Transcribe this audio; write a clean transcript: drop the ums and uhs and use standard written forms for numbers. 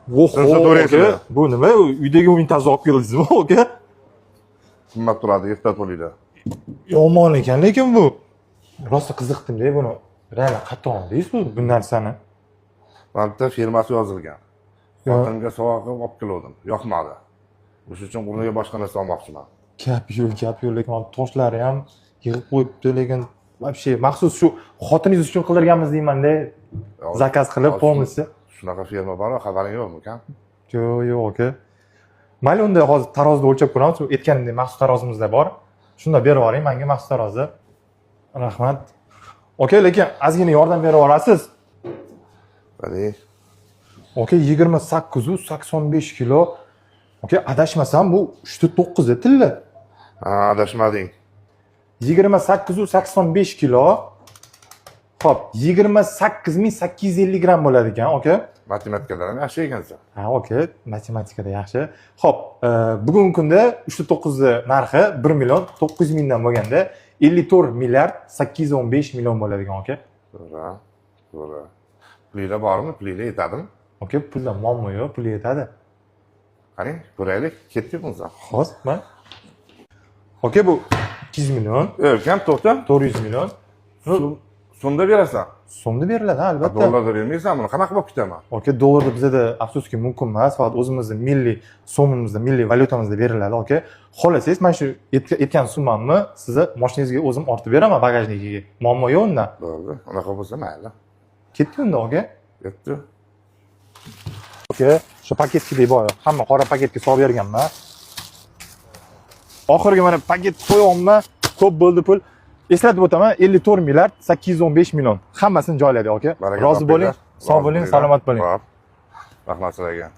Aka, bu nima? Uydagi unitazni olib keldingizmi, aka? Qimmat turadi, ehtiyot bo'linglar. Yomon ekan, lekin bu rosa qiziqdim-da buni. Real qattiq oldingiz bu narsani. Mana bitta firmasi yozilgan. Xotinga sovg'a qilib olib keldim. Yoqmadi. O'sha uchun o'rniga boshqa narsa olmoqchiman. Gap yo'q, lekin toshlari ham yig'ib qo'yibdi, lekin вообще maxsus shu xotiningiz uchun qildirganmiz deyman-da. Zakaz qilib polnisi. Shunaqa firma bormi, xabaring yo'qmi, kan? Yo'q, aka. Mayli unda hozir tarozida o'lchab ko'ramiz. Aytganimdek maxsus tarozimizda bor. Shunda berib yuboring menga maxsus tarozi. Rahmat. Aka, lekin ozgina yordam berib olasiz. Bali. Aka, 2885 kilo. Aka, adashmasam bu 3-9 tilla. Ha, adashmading. 2885 kilo. Xo'p, 28850 gram bo'ladi ekan, aka. Matematikadan ham yaxshi ekansan. Ha, aka, matematikada yaxshi. Xo'p, bugungi kunda 3-9 narxi 1 million 900 mingdan bo'lganda 54 milliard 815 million bo'ladi ekan, aka. To'g'ri. Pulinglar bormi? Pulinglar yetadimi? Aka, puldan muammo yo'q, pul yetadi. Qarang, ko'raylik. Ketdik o'zi. Xo'p, mana. Aka, bu 200 million, O'lkam, to'xta. 400 million. So'mda berasan. So'mda beriladi, albatta. Dollarda bermaysanmi? Qanaqa bo'lib ketaman? Aka, dollarda bizda afsuski mumkin emas, faqat o'zimizning milliy so'mimizda, milliy valyutamizda beriladi, aka. Xohlasangiz, mana shu aytgan summamni sizni mashinangizga o'zim ortib beraman bagajnikiga. Muammo yo'q undan. Bo'ldi. Unaqa bo'lsa mayli. Ketdi unda, aka. Ketdi. Aka, shu paketga bor. Hamma qora paketga solib berganman. Oxirgi mana paket qo'yapman. Ko'p bo'ldi pul. Eslatib o'taman, 54 milliard 815 million. Hammasini joyladik, aka. Rozi bo'ling, sog' bo'ling, salomat bo'ling. Rahmat sizlarga.